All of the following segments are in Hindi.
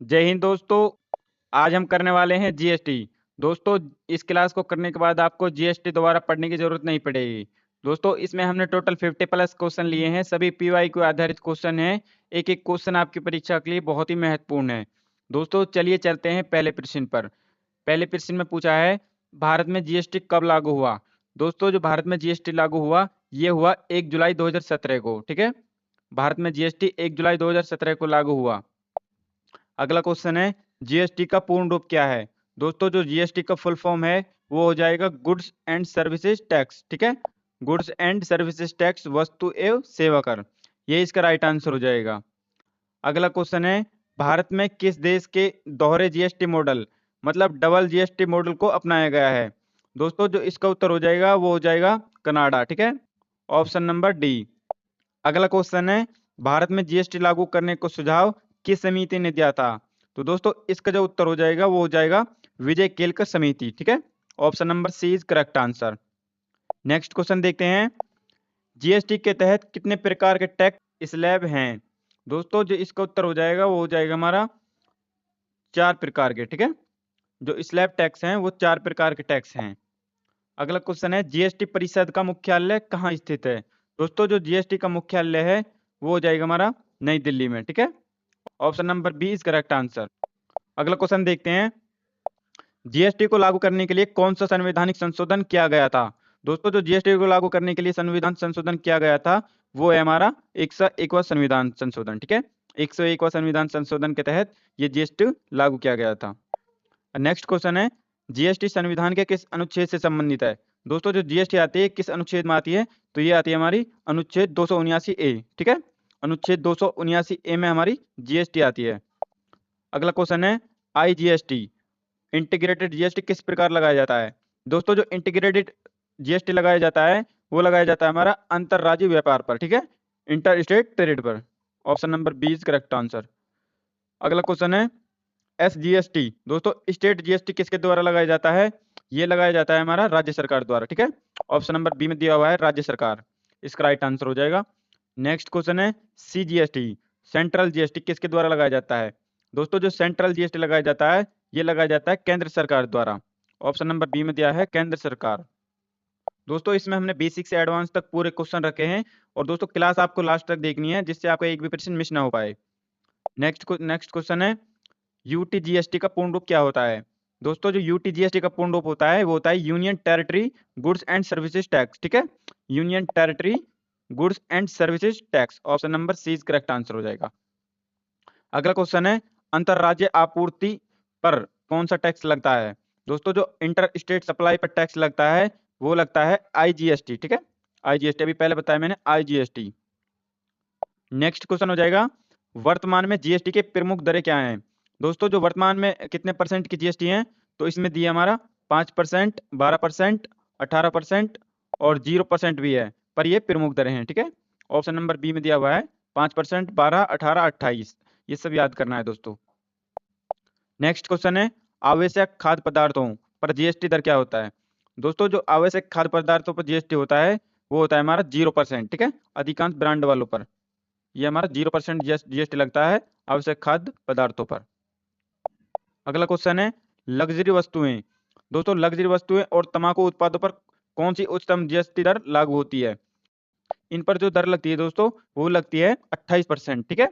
जय हिंद दोस्तों। आज हम करने वाले हैं जीएसटी। दोस्तों, इस क्लास को करने के बाद आपको जीएसटी दोबारा पढ़ने की जरूरत नहीं पड़ेगी। दोस्तों, इसमें हमने टोटल 50 प्लस क्वेश्चन लिए हैं, सभी पीवाई को आधारित क्वेश्चन हैं। एक एक क्वेश्चन आपकी परीक्षा के लिए बहुत ही महत्वपूर्ण है। दोस्तों, चलिए चलते हैं पहले प्रश्न पर। पहले प्रश्न में पूछा है, भारत में जीएसटी कब लागू हुआ। दोस्तों, जो भारत में जीएसटी लागू हुआ, ये हुआ 1 जुलाई 2017 को। ठीक है, भारत में जीएसटी 1 जुलाई 2017 को लागू हुआ। अगला क्वेश्चन है, जीएसटी का पूर्ण रूप क्या है। दोस्तों, जो जीएसटी का फुल फॉर्म है वो हो जाएगा गुड्स एंड सर्विसेज टैक्स। ठीक है, गुड्स एंड सर्विसेज टैक्स, वस्तु एवं सेवा कर, ये इसका राइट आंसर हो जाएगा। अगला क्वेश्चन है, भारत में किस देश के दोहरे जीएसटी मॉडल मतलब डबल जीएसटी मॉडल को अपनाया गया है। दोस्तों, जो इसका उत्तर हो जाएगा वो हो जाएगा कनाडा। ठीक है, ऑप्शन नंबर डी। अगला क्वेश्चन है, भारत में जीएसटी लागू करने को सुझाव किस समिति ने दिया था। तो दोस्तों, इसका जो उत्तर हो जाएगा वो हो जाएगा विजय केलकर समिति। ठीक है, option number C is correct answer. Next question देखते हैं, जीएसटी के तहत कितने प्रकार के टैक्स स्लैब हैं। दोस्तों, जो इसका उत्तर हो जाएगा वो हो जाएगा हमारा 4 प्रकार के। ठीक है, जो स्लैब टैक्स हैं वो 4 प्रकार के टैक्स हैं। अगला क्वेश्चन है, जीएसटी परिषद का मुख्यालय कहाँ स्थित है। दोस्तों, जो जीएसटी का मुख्यालय है वो हो जाएगा हमारा नई दिल्ली में। ठीक है, option number B is correct answer. अगला क्वेश्चन देखते हैं, जीएसटी को लागू करने के लिए कौन सा संवैधानिक संशोधन किया गया था। दोस्तों, जो जीएसटी को लागू करने के लिए संविधान संशोधन किया गया था वो है हमारा 101वां संविधान संशोधन। ठीक है, 101वां संविधान संशोधन के तहत ये जीएसटी लागू किया गया था। नेक्स्ट क्वेश्चन है, जीएसटी संविधान के किस अनुच्छेद से संबंधित है। दोस्तों, जो जीएसटी आती है किस अनुच्छेद में आती है, तो ये आती है हमारी अनुच्छेद 279 ए। ठीक है, अनुच्छेद 279 ए में हमारी जीएसटी आती है। अगला क्वेश्चन है, आईजीएसटी इंटीग्रेटेड जीएसटी किस प्रकार लगाया जाता है। दोस्तों, जो इंटीग्रेटेड जीएसटी लगाया जाता है वो लगाया जाता है हमारा अंतरराज्यीय व्यापार पर। ठीक है, इंटर स्टेट ट्रेड पर। Option number B is correct answer. अगला क्वेश्चन है, एसजीएसटी। दोस्तों, स्टेट जीएसटी किसके द्वारा लगाया जाता है, ये लगाया जाता है हमारा राज्य सरकार द्वारा। ठीक है, ऑप्शन नंबर बी में दिया हुआ है राज्य सरकार, इसका राइट आंसर हो जाएगा। नेक्स्ट क्वेश्चन है, सीजीएसटी सेंट्रल जीएसटी किसके द्वारा लगाया जाता है। दोस्तों, जो सेंट्रल जीएसटी लगाया जाता है ये लगाया जाता है केंद्र सरकार द्वारा। ऑप्शन नंबर बी में दिया है केंद्र सरकार। दोस्तों, इसमें हमने बेसिक से एडवांस तक पूरे क्वेश्चन रखे हैं और दोस्तों क्लास आपको लास्ट तक देखनी है जिससे आपका एक भी प्रश्न मिस ना हो पाए। नेक्स्ट क्वेश्चन है, यूटीजीएसटी का पूर्ण रूप क्या होता है। दोस्तों, जो यूटीजीएसटी का पूर्ण रूप होता है वो होता है union territory goods and services tax. ठीक है, union territory goods and services tax, option number C is correct answer हो जाएगा। अगला क्वेश्चन है, अंतरराज्य आपूर्ति पर कौन सा टैक्स लगता है। दोस्तों, जो इंटर स्टेट सप्लाई पर टैक्स लगता है वो लगता है आईजीएसटी। ठीक है, आईजीएसटी अभी पहले बताया मैंने, आईजीएसटी। नेक्स्ट क्वेश्चन हो जाएगा, वर्तमान में जीएसटी के प्रमुख दरें क्या हैं। दोस्तों, जो वर्तमान में कितने परसेंट की जीएसटी है, तो इसमें दिया हमारा 5%, 12%, 18% और 0% भी है, पर ये प्रमुख दरें हैं। ठीक है, ऑप्शन नंबर बी में दिया हुआ है 5%, 12, 18, 28, ये सब याद करना है दोस्तों। नेक्स्ट क्वेश्चन है, आवश्यक खाद्य पदार्थों पर जीएसटी दर क्या होता है। दोस्तों, जो आवश्यक खाद्य पदार्थों पर जीएसटी होता है वो होता है हमारा 0%। ठीक है, अधिकांश ब्रांड वालों पर ये हमारा 0% जीएसटी लगता है आवश्यक खाद्य पदार्थों पर। अगला क्वेश्चन है, लग्जरी वस्तुएं। दोस्तों, लग्जरी वस्तुएं और तंबाकू उत्पादों पर कौन सी उच्चतम जीएसटी दर लागू होती है। इन पर जो दर लगती है दोस्तों वो लगती है 28%। ठीक है,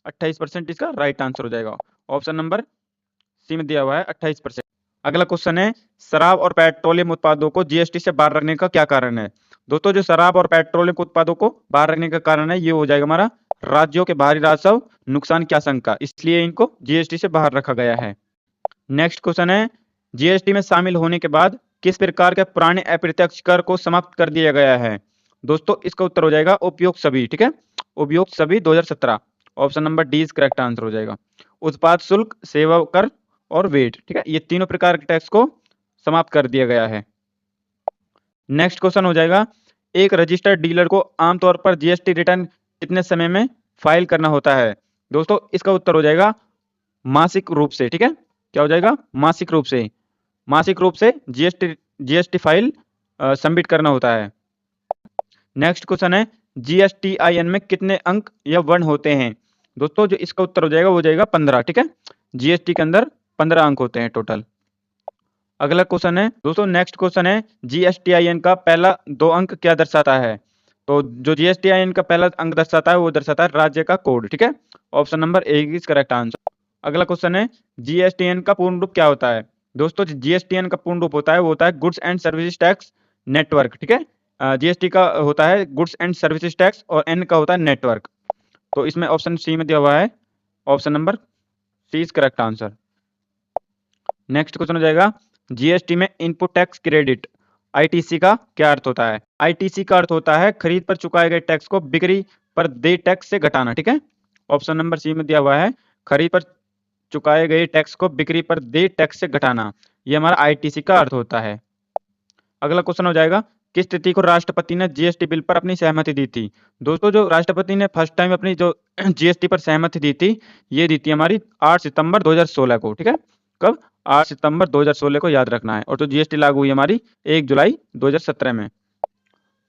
28% इसका राइट आंसर हो जाएगा, ऑप्शन नंबर सी में दिया हुआ है 28%। अगला क्वेश्चन है, शराब और पेट्रोलियम उत्पादों को जीएसटी से बाहर रखने का क्या कारण है। दोस्तों, जो शराब और पेट्रोलियम उत्पादों को बाहर रखने का कारण है ये हो जाएगा हमारा राज्यों के बाहरी राजस्व नुकसान की आशंका, इसलिए इनको जीएसटी से बाहर रखा गया है। नेक्स्ट क्वेश्चन है, जीएसटी में शामिल होने के बाद किस प्रकार के पुराने अप्रत्यक्ष कर को समाप्त कर दिया गया है। दोस्तों, इसका उत्तर हो जाएगा उपयोग सभी। ठीक है, उपयोग सभी 2017, option number D is correct answer हो जाएगा। उत्पाद शुल्क, सेवा कर और वेट, ठीक है, ये तीनों प्रकार के टैक्स को समाप्त कर दिया गया है। नेक्स्ट क्वेश्चन हो जाएगा, एक रजिस्टर्ड डीलर को आमतौर पर जीएसटी रिटर्न कितने समय में फाइल करना होता है। दोस्तों, इसका उत्तर हो जाएगा मासिक रूप से। ठीक है, क्या हो जाएगा, मासिक रूप से। मासिक रूप से जीएसटी फाइल सबमिट करना होता है। नेक्स्ट क्वेश्चन है, जीएसटीआईएन में कितने अंक या वर्ण होते हैं। दोस्तों, जो इसका उत्तर हो जाएगा वो हो जाएगा 15। ठीक है, जीएसटी के अंदर 15 अंक होते हैं टोटल। अगला क्वेश्चन है दोस्तों, नेक्स्ट क्वेश्चन है जीएसटीआईएन का पहला 2 अंक क्या दर्शाता है? तो जो जीएसटीआईएन का पहला अंक दर्शाता है वो दर्शाता है राज्य का कोड, ठीक है। Option number A is correct answer. अगला क्वेश्चन है जीएसटीएन का पूर्ण रूप क्या होता है? दोस्तों जीएसटीएन का पूर्ण रूप होता है, वो होता है goods and services tax network, ठीक है। जीएसटी का होता है गुड्स एंड सर्विसेज टैक्स और एन का होता है नेटवर्क। तो इसमें ऑप्शन सी में दिया हुआ है, option number C is correct answer. Next question हो जाएगा जीएसटी में इनपुट टैक्स क्रेडिट आईटीसी का क्या अर्थ होता है? आईटीसी का अर्थ होता है खरीद पर चुकाए गए टैक्स को बिक्री पर देय टैक्स से घटाना, ठीक है। ऑप्शन नंबर सी में दिया हुआ है खरीद पर चुकाए गए टैक्स को बिक्री पर देय टैक्स से घटाना, ये हमारा आईटीसी का अर्थ होता है। अगला क्वेश्चन हो जाएगा किस तिथि को राष्ट्रपति ने जीएसटी बिल पर अपनी सहमति दी थी? दोस्तों जो राष्ट्रपति ने फर्स्ट टाइम अपनी जो जीएसटी पर सहमति दी थी, ये दी थी हमारी 8 सितंबर 2016 को, ठीक है। कब? 8 सितंबर 2016 को याद रखना है। और जो जीएसटी लागू हुई हमारी 1 जुलाई 2017 में।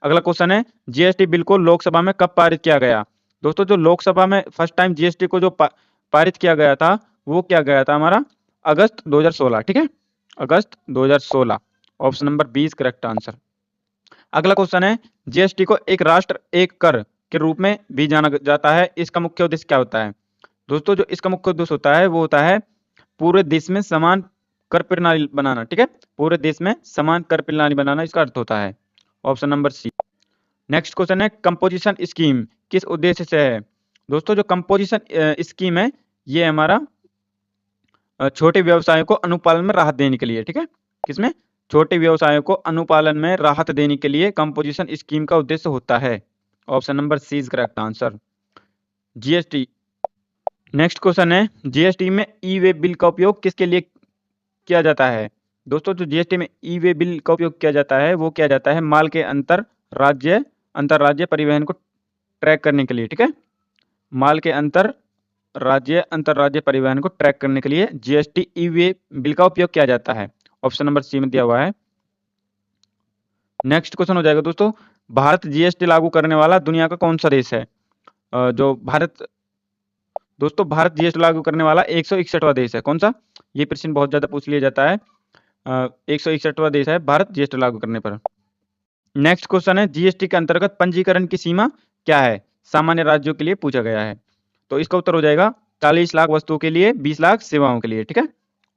अगला क्वेश्चन है जीएसटी बिल को लोकसभा में कब पारित किया गया? दोस्तों जो लोकसभा में फर्स्ट टाइम जीएसटी को जो पारित किया गया था, वो किया गया था हमारा अगस्त 2016, ठीक है, अगस्त 2016। Option number 20 correct answer. अगला क्वेश्चन है जीएसटी को एक राष्ट्र एक कर के रूप में भी जाना जाता है, इसका मुख्य उद्देश्य क्या होता है? दोस्तों जो इसका मुख्य उद्देश्य होता है वो होता है पूरे देश में समान कर प्रणाली बनाना, ठीक है, पूरे देश में समान कर प्रणाली बनाना इसका अर्थ होता है। Option number C. Next question है कंपोजिशन स्कीम किस उद्देश्य से है? दोस्तों जो कंपोजिशन स्कीम है ये हमारा छोटे व्यवसायों को अनुपालन में राहत देने के लिए, ठीक है, किसमें? छोटे व्यवसायों को अनुपालन में राहत देने के लिए कंपोजिशन स्कीम का उद्देश्य होता है। Option number C is correct answer. GST. Next question है जीएसटी में ई वे बिल का उपयोग किसके लिए किया जाता है? दोस्तों जो जीएसटी में ई वे बिल का उपयोग किया जाता है वो किया जाता है माल के अंतरराज्य परिवहन को ट्रैक करने के लिए, ठीक है। माल के अंतरराज्य परिवहन को ट्रैक करने के लिए जीएसटी ई वे बिल का उपयोग किया जाता है। ऑप्शन नंबर सी में दिया हुआ है। नेक्स्ट क्वेश्चन हो जाएगा दोस्तों, भारत जीएसटी लागू करने वाला दुनिया का कौन सा देश है? दोस्तों भारत जीएसटी लागू करने वाला 161वां देश है। कौन सा? ये प्रश्न बहुत ज्यादा पूछ लिया जाता है। 161वां देश है भारत जीएसटी लागू करने पर। नेक्स्ट क्वेश्चन है जीएसटी के अंतर्गत पंजीकरण की सीमा क्या है? सामान्य राज्यों के लिए पूछा गया है। तो इसका उत्तर हो जाएगा 40 लाख वस्तुओं के लिए, 20 लाख सेवाओं के लिए, ठीक है।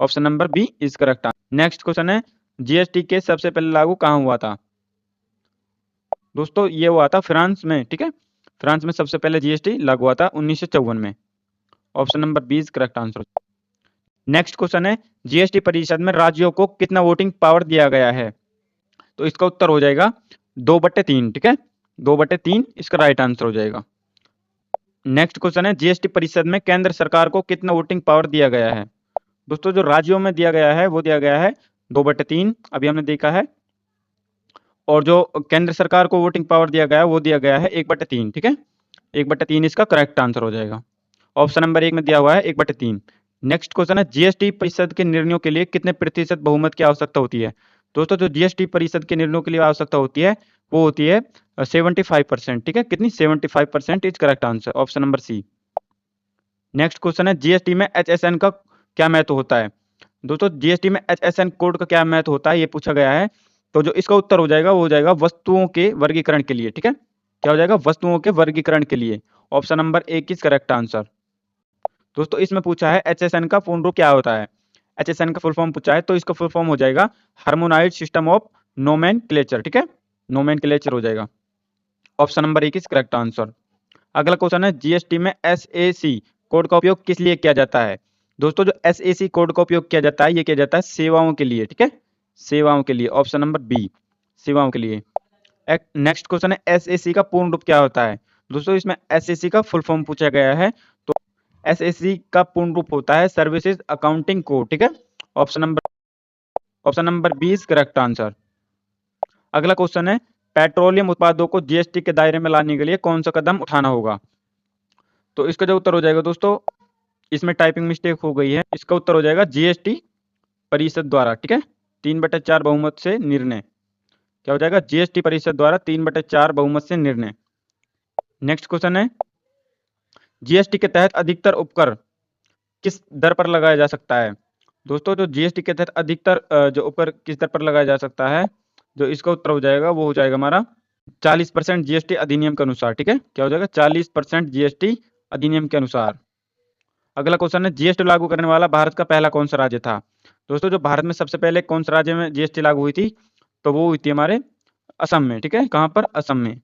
Option number B is correct. Next question है जीएसटी के सबसे पहले लागू कहाँ हुआ था? दोस्तों ये हुआ था फ्रांस में, ठीक है। फ्रांस में सबसे पहले जीएसटी लागू हुआ था 1954 में। Option number B is correct answer. Next question है जीएसटी परिषद में राज्यों को कितना वोटिंग पावर दिया गया है? तो इसका उत्तर हो जाएगा 2/3, ठीक है, 2/3 इसका राइट आंसर हो जाएगा। नेक्स्ट क्वेश्चन है जीएसटी परिषद में केंद्र सरकार को कितना वोटिंग पावर दिया गया है? दोस्तों जो राज्यों में दिया गया है वो दिया गया है 2/3, अभी हमने देखा है। और जो केंद्र सरकार को वोटिंग पावर दिया गया है वो दिया गया है 1/3, ठीक है, 1/3 इसका करेक्ट आंसर हो जाएगा। ऑप्शन नंबर 1 में दिया हुआ है 1/3। नेक्स्ट क्वेश्चन है जीएसटी परिषद के निर्णयों के लिए कितने प्रतिशत बहुमत की आवश्यकता होती है? दोस्तों जो जीएसटी परिषद के निर्णयों के लिए आवश्यकता होती है वो होती है 75%, ठीक है, कितनी? 75% is correct answer. Option number C. Next question है जीएसटी में एचएसएन का क्या महत्व होता है? दोस्तों जीएसटी में एचएसएन कोड का क्या महत्व होता है ये पूछा गया है। तो जो इसका उत्तर हो जाएगा वो हो जाएगा वस्तुओं के वर्गीकरण के लिए, ठीक है, क्या हो जाएगा? वस्तुओं के वर्गीकरण के लिए। Option number A is correct answer. दोस्तों इसमें पूछा है एचएसएन का पूर्ण रूप क्या होता है? एचएसएन का फुल फॉर्म पूछा है तो इसका फुल फॉर्म हो जाएगा हार्मोनाइज्ड सिस्टम ऑफ नोमेनक्लेचर, ठीक है, नोमेनक्लेचर हो जाएगा। Option number A is correct answer. अगला क्वेश्चन है जीएसटी में एसएसी कोड का उपयोग किस लिए किया जाता है? दोस्तों जो एसएसी कोड का उपयोग किया जाता है ये किया जाता है सेवाओं के लिए, ठीक है, सेवाओं के लिए। ऑप्शन नंबर बी, सेवाओं के लिए। नेक्स्ट क्वेश्चन है एसएसी का पूर्ण रूप क्या होता है? दोस्तों इसमें एसएसी का फुल फॉर्म पूछा गया है। तो एसएसी का पूर्ण रूप होता है सर्विसेज अकाउंटिंग कोड, ठीक है। Option number B is correct answer. अगला क्वेश्चन है पेट्रोलियम उत्पादों को जीएसटी के दायरे में लाने के लिए कौन सा कदम उठाना होगा? तो इसका जो उत्तर हो जाएगा दोस्तों, इसमें टाइपिंग मिस्टेक हो गई है, इसका उत्तर हो जाएगा जीएसटी परिषद द्वारा, ठीक है, 3/4 बहुमत से निर्णय। क्या हो जाएगा? जीएसटी परिषद द्वारा 3/4 बहुमत से निर्णय। नेक्स्ट क्वेश्चन है जीएसटी के तहत अधिकतर उपकर किस दर पर लगाया जा सकता है? दोस्तों जो जीएसटी के तहत अधिकतर जो ऊपर किस दर पर लगाया जा सकता है, जो इसका उत्तर हो जाएगा वो हो जाएगा हमारा 40% जीएसटी अधिनियम के अनुसार। ठीक है, क्या हो जाएगा? 40% जीएसटी अधिनियम के अनुसार। अगला क्वेश्चन है, जीएसटी लागू करने वाला भारत का पहला कौन सा राज्य था? दोस्तों जो भारत में सबसे पहले कौन सा राज्य में जीएसटी लागू हुई थी, तो वो हुई थी हमारे असम में। ठीक है, कहां पर? असम में।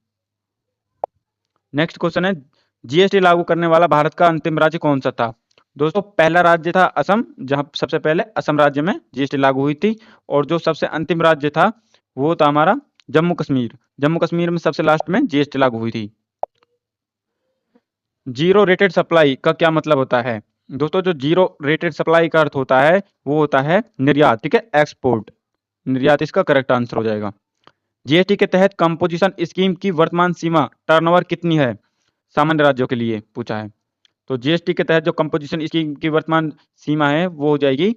नेक्स्ट क्वेश्चन है, जीएसटी लागू करने वाला भारत का अंतिम राज्य कौन सा था? दोस्तों पहला राज्य था असम, जहां सबसे पहले असम राज्य में जीएसटी लागू हुई थी। और जो सबसे अंतिम राज्य था वो था हमारा जम्मू कश्मीर। जम्मू कश्मीर में सबसे लास्ट में जीएसटी लागू हुई थी। जीरो रेटेड सप्लाई का क्या मतलब होता है? दोस्तों जो जीरो रेटेड सप्लाई का अर्थ होता है वो होता है निर्यात। ठीक है, एक्सपोर्ट, निर्यात इसका करेक्ट आंसर हो जाएगा। जीएसटी के तहत कंपोजिशन स्कीम की वर्तमान सीमा टर्नओवर कितनी है? सामान्य राज्यों के लिए पूछा है। तो जीएसटी के तहत जो कंपोजिशन स्कीम की वर्तमान सीमा है वो हो जाएगी,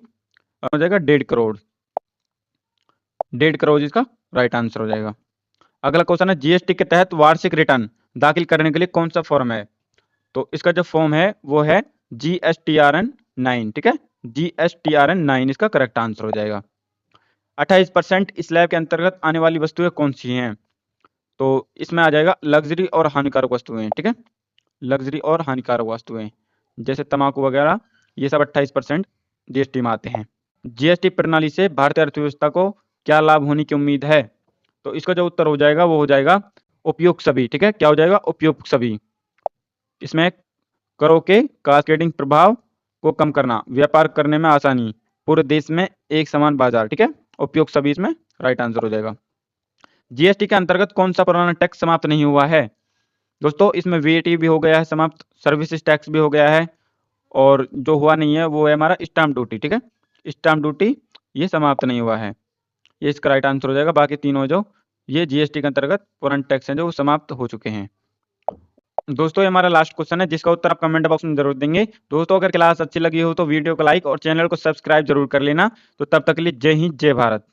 हो जाएगा 1.5 करोड़। 1.5 करोड़ इसका राइट आंसर हो जाएगा। अगला क्वेश्चन है, जीएसटी के तहत वार्षिक रिटर्न दाखिल करने के लिए कौन सा फॉर्म है? तो इसका जो फॉर्म है वो है GSTRN 9। ठीक है, GSTRN 9 इसका करेक्ट आंसर हो जाएगा। 28% स्लैब के अंतर्गत आने वाली वस्तुएं कौन सी हैं? तो इसमें आ जाएगा लग्जरी और हानिकारक वस्तुएं। ठीक है, लग्जरी और हानिकारक वस्तुएं जैसे तंबाकू वगैरह, ये सब 28% जीएसटी में आते हैं। जीएसटी प्रणाली से भारतीय अर्थव्यवस्था को क्या लाभ होने की उम्मीद है? तो इसका जो उत्तर हो जाएगा वो हो जाएगा उपयुक्त सभी। ठीक है, क्या हो जाएगा? उपयुक्त सभी। इसमें करों के कास्केडिंग प्रभाव को कम करना, व्यापार करने में आसानी, पूरे देश में एक समान बाजार। ठीक है, उपयुक्त सभी इसमें राइट आंसर हो जाएगा। जीएसटी के अंतर्गत कौन सा पुराना टैक्स समाप्त नहीं हुआ है? दोस्तों इसमें वीएटी भी हो गया है समाप्त, सर्विसेज टैक्स भी हो गया है, और जो हुआ नहीं है वो है हमारा स्टाम्प ड्यूटी। ठीक है, स्टाम्प ड्यूटी ये समाप्त नहीं हुआ है, ये इसका राइट आंसर हो जाएगा। बाकी तीनों जो ये जीएसटी के अंतर्गत पुराने टैक्स हैं जो समाप्त हो चुके हैं। दोस्तों ये हमारा लास्ट क्वेश्चन है जिसका उत्तर आप कमेंट बॉक्स में जरूर देंगे। दोस्तों अगर क्लास अच्छी लगी हो तो वीडियो को लाइक और चैनल को सब्सक्राइब जरूर कर लेना। तो तब तक के लिए जय हिंद, जय भारत।